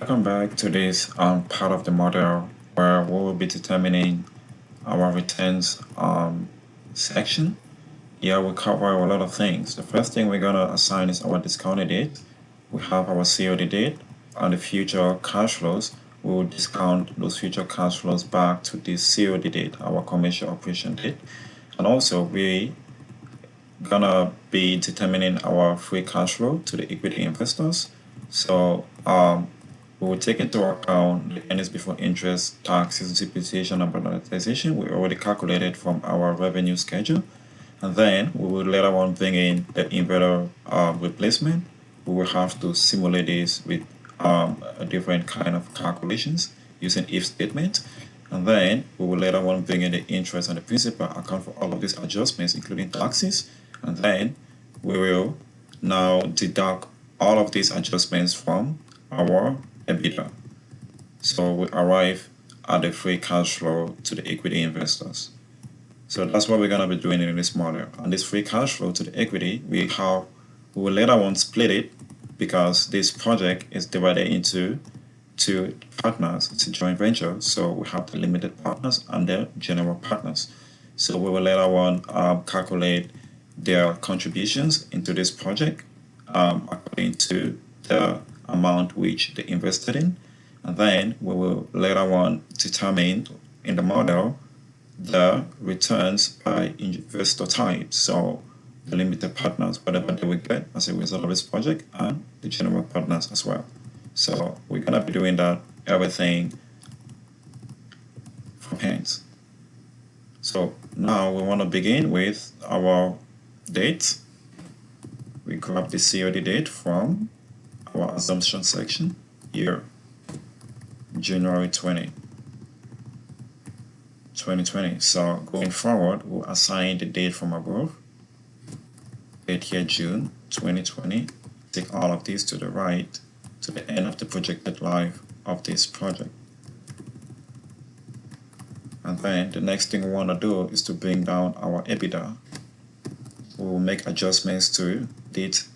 Welcome back to this part of the model where we will be determining our returns section. Here we cover a lot of things. The first thing we're going to assign is our discounted date. We have our COD date and the future cash flows. We will discount those future cash flows back to this COD date, our commercial operation date. And also we gonna be determining our free cash flow to the equity investors. So we will take into account the earnings before interest, taxes, depreciation, and amortization. We already calculated from our revenue schedule. And then we will later on bring in the inverter replacement. We will have to simulate this with a different kind of calculations using if statement. And then we will later on bring in the interest and the principal, account for all of these adjustments, including taxes. And then we will now deduct all of these adjustments from our EBITDA. So we arrive at the free cash flow to the equity investors. So that's what we're going to be doing in this model. And this free cash flow to the equity, we will later on split it because this project is divided into two partners. It's a joint venture. So we have the limited partners and the general partners. So we will later on calculate their contributions into this project according to the amount which they invested in. And then we will later on determine in the model the returns by investor type. So the limited partners, whatever they will get as a result of this project, and the general partners as well. So we're gonna be doing that everything from hands. So now we want to begin with our date. We grab the COD date from our assumption section here, January 2020. So going forward, we'll assign the date from above. Date here, June 2020. Take all of these to the right to the end of the projected life of this project. And then the next thing we want to do is to bring down our EBITDA. We will make adjustments to date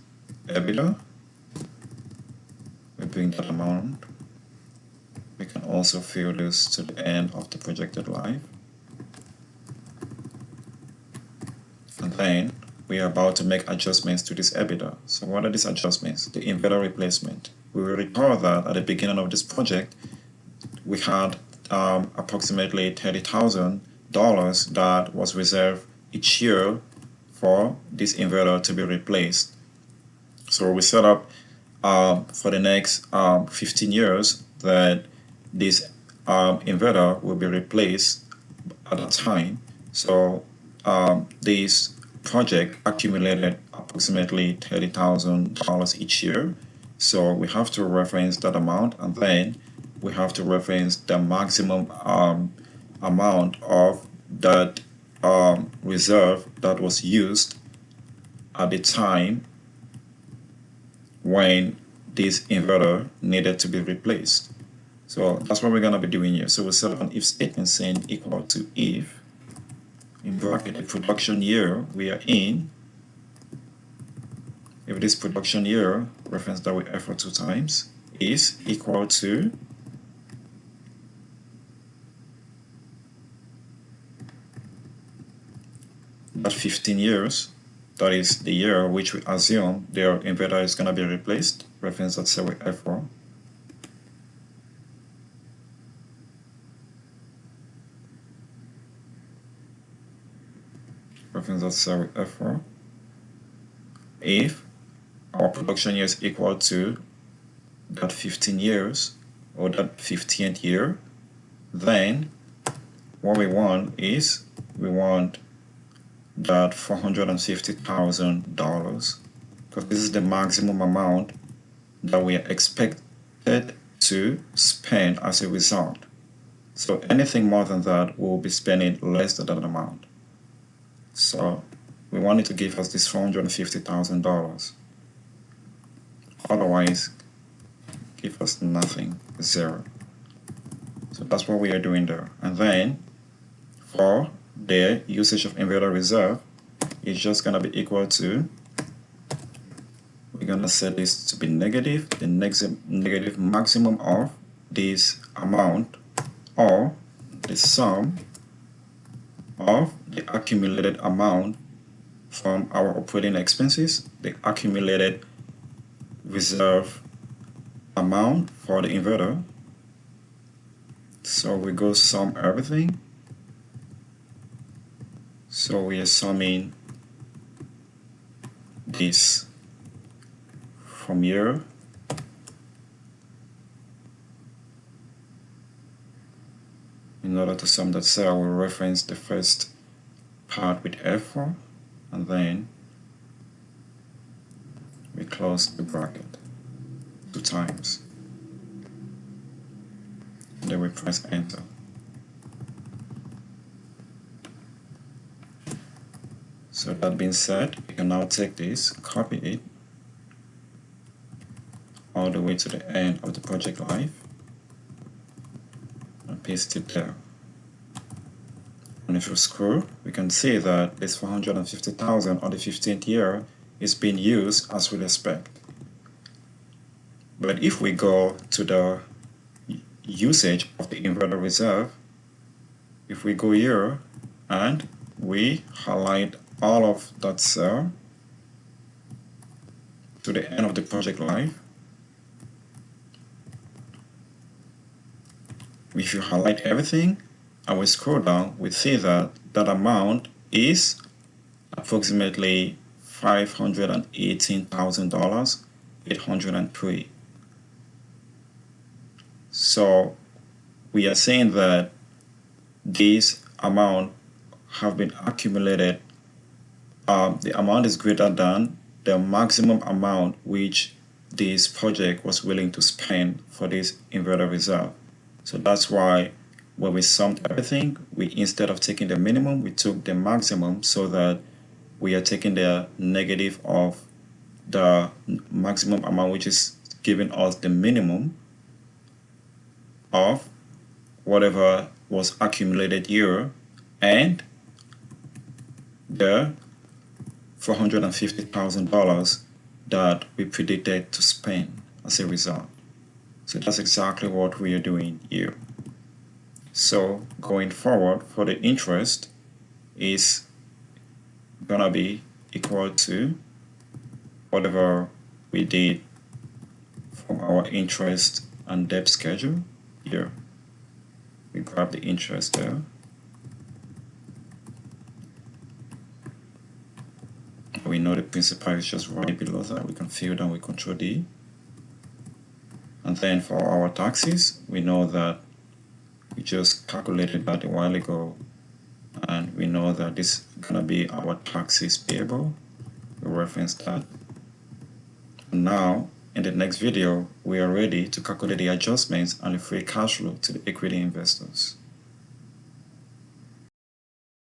EBITDA. We bring that amount. We can also fill this to the end of the projected life. And then we are about to make adjustments to this EBITDA. So what are these adjustments? The inverter replacement. We will recall that at the beginning of this project, we had approximately $30,000 that was reserved each year for this inverter to be replaced. So we set up for the next 15 years that this inverter will be replaced at a time. So this project accumulated approximately $30,000 each year. So we have to reference that amount, and then we have to reference the maximum amount of that reserve that was used at the time when this inverter needed to be replaced. So that's what we're going to be doing here. So we'll set up an if statement saying equal to if, in bracket, the production year we are in. If this production year, reference that with F 2 times, is equal to that 15 years, that is the year which we assume their inverter is going to be replaced, reference that cell with F4. Reference that cell with F4. If our production year is equal to that 15 years or that 15th year, then what we want is we want that $450,000 because this is the maximum amount that we are expected to spend as a result. So anything more than that, we'll be spending less than that amount. So we want it to give us this $450,000. Otherwise, give us nothing, zero. So that's what we are doing there. And then for the usage of inverter reserve, it's just going to be equal to, we're we're gonna set this to be negative, the negative maximum of this amount, or the sum of the accumulated amount from our operating expenses, the accumulated reserve amount for the inverter. So we go sum everything. So we are summing this from here. In order to sum that cell, we'll reference the first part with F4, and then we close the bracket 2 times. And then we press enter. So that being said, you can now take this, copy it all the way to the end of the project life and paste it there. And if you scroll, we can see that this 450,000 on the 15th year is being used as we expect. But if we go to the usage of the inverter reserve, if we go here and we highlight all of that cell to the end of the project life, if you highlight everything and we scroll down, we see that that amount is approximately $518,803. So we are saying that this amount have been accumulated. The amount is greater than the maximum amount which this project was willing to spend for this inverter reserve. So that's why when we summed everything, we, instead of taking the minimum, we took the maximum, so that we are taking the negative of the maximum amount, which is giving us the minimum of whatever was accumulated here, and the $450,000 that we predicted to spend as a result. So that's exactly what we are doing here. So going forward, for the interest is gonna be equal to whatever we did from our interest and debt schedule here. We grab the interest there. We know the principal is just right below that. We can fill down with Control D. And then for our taxes, we know that we just calculated that a while ago, and we know that this is gonna be our taxes payable. We reference that. And now, in the next video, we are ready to calculate the adjustments and the free cash flow to the equity investors.